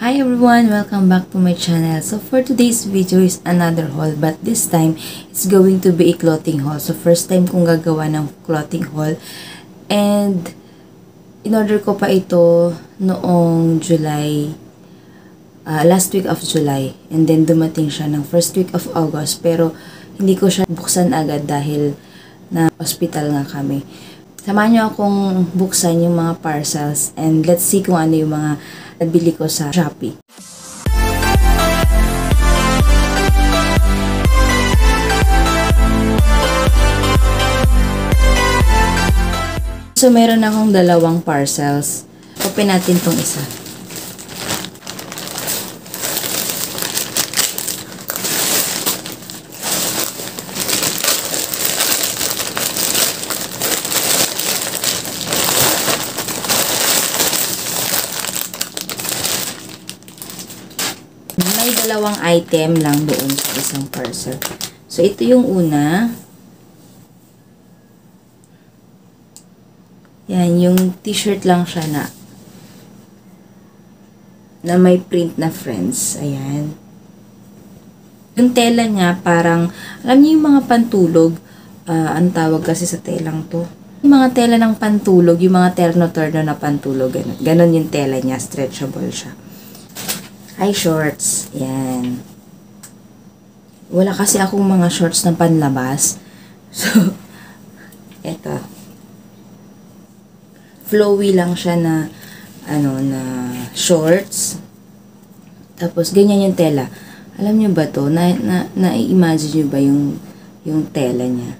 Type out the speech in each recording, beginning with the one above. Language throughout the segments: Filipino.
Hi everyone! Welcome back to my channel. So for today's video is another haul, but this time it's going to be a clothing haul. So first time kong gagawa ng clothing haul, and in-order ko pa ito noong July, last week of July, and then dumating siya ng first week of August, pero hindi ko siya buksan agad dahil na hospital nga kami. Samahan niyo akong buksan yung mga parcels and let's see kung ano yung mga nabili ko sa Shopee. So, meron akong dalawang parcels. Open natin tong isa. May dalawang item lang doon sa isang parcel. So, ito yung una. Yan, yung t-shirt lang siya na may print na Friends. Ayan. Yung tela niya, parang, alam niyo yung mga pantulog, ang tawag kasi sa telang to. Yung mga tela ng pantulog, yung mga terno-terno na pantulog, ganun. Ganon yung tela niya, stretchable siya. High shorts. Yan. Wala kasi akong mga shorts na panlabas. So, eto. Flowy lang siya na, na shorts. Tapos, ganyan yung tela. Alam niyo ba to? Na-imagine niyo ba yung tela niya?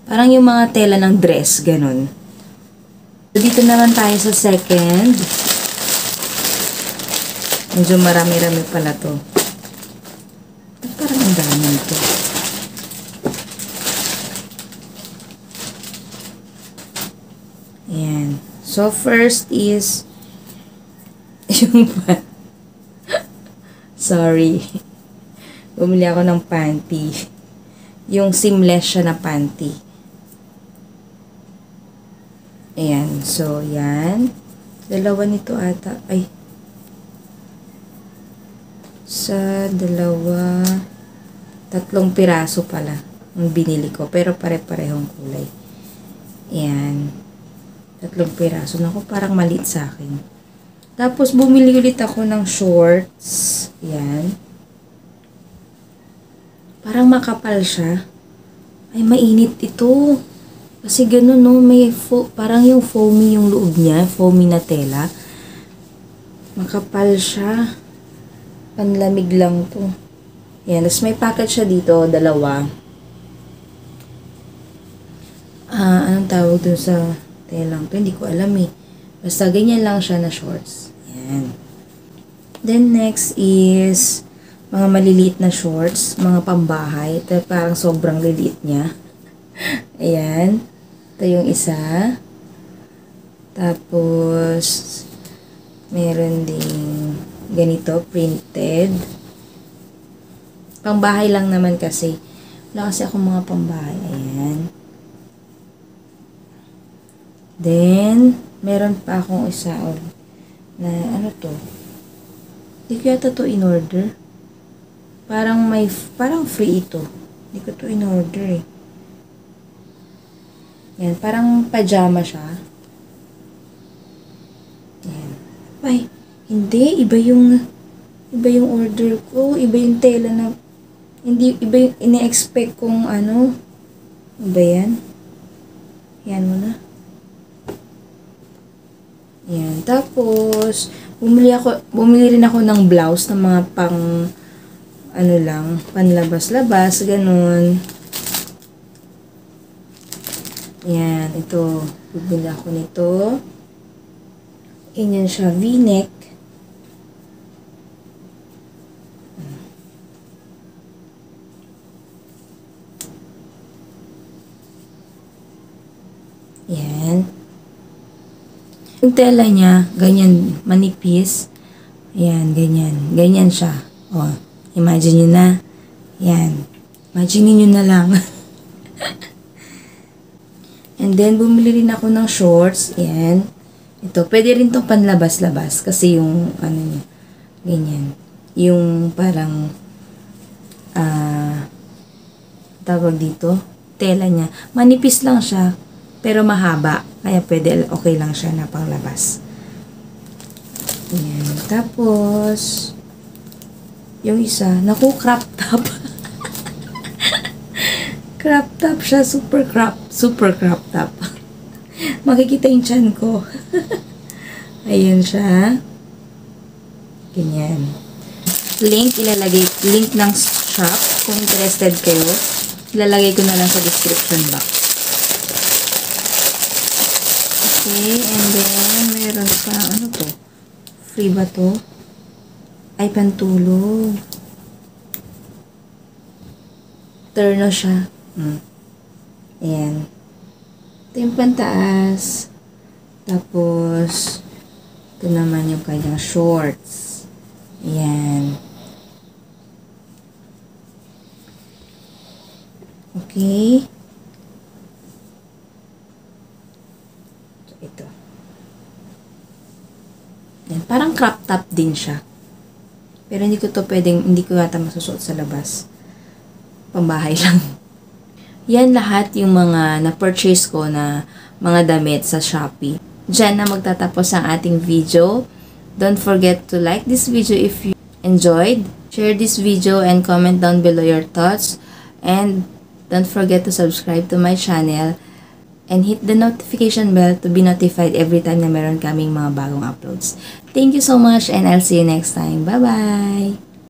Parang yung mga tela ng dress, ganun. So, dito naman tayo sa second. Medyo marami-rami pala to. Parang ang dami nito. Ayan. So, first is yung sorry. Bumili ako ng panty. Yung seamless siya na panty. Ayan. So, yan. Dalawa nito ata. Ay. Sa dalawa, 3 piraso pala ang binili ko. Pero pare-parehong kulay. Ayan. 3 piraso. Naku, parang maliit sa akin. Tapos, bumili ulit ako ng shorts. Ayan. Parang makapal siya. Ay, mainit ito. Kasi ganun, no? May parang yung foamy yung loob niya. Foamy na tela. Makapal siya. Panlamig lang to. Ayan. Tapos may packet siya dito. Dalawa. Anong tawag dun sa telang to? Hindi ko alam eh. Basta ganyan lang siya na shorts. Ayan. Then next is mga maliliit na shorts. Mga pambahay. Ito parang sobrang liliit niya. Ayan. Ito yung isa. Tapos meron ding ganito, printed. Pangbahay lang naman kasi. Wala kasi akong mga pambahay. Ayan. Then, meron pa akong isa na ano to? Hindi ko yata to in-order. Parang free ito. Hindi ko to in-order eh. Yan, parang pajama siya. Yan. Ay, hindi, iba yung order ko, iba yung tela na, hindi, iba yung ine-expect kong iba yan. Yan mo na. Yan, tapos, bumili rin ako ng blouse ng mga panlabas-labas, ganun. Yan, ito, bumili ako nito. Ganyan siya, V-neck. Yan. Yung tela niya, ganyan, manipis. Ayan, ganyan. Ganyan siya. O, imagine nyo na. Yan. Imagine nyo na lang. And then, bumili rin ako ng shorts. Ayan. Ito, pwede rin tong panlabas-labas kasi yung, ano niya, ganyan. Yung parang, tawag dito, tela niya. Manipis lang siya, pero mahaba. Kaya pwede, okay lang siya na panglabas. Ayan. Tapos, yung isa, naku, crop top. Crop top siya, super crop top. Makikita yung chan ko. Ayan siya. Ganyan. Link ng shop kung interested kayo. Ilalagay ko na lang sa description box. Okay, and then meron pa, ano to? Free ba to? Ay, pantulog. Turno siya. Ayan. Ito yung pantaas. Tapos, ito naman yung kanyang shorts. Ayan. Okay. So, ito. Ayan. Parang crop top din siya. Pero hindi ko yata masusuot sa labas. Pambahay lang. Yan lahat yung mga na-purchase ko na mga damit sa Shopee. Diyan na magtatapos ang ating video. Don't forget to like this video if you enjoyed. Share this video and comment down below your thoughts. And don't forget to subscribe to my channel and hit the notification bell to be notified every time na meron kaming mga bagong uploads. Thank you so much and I'll see you next time. Bye-bye!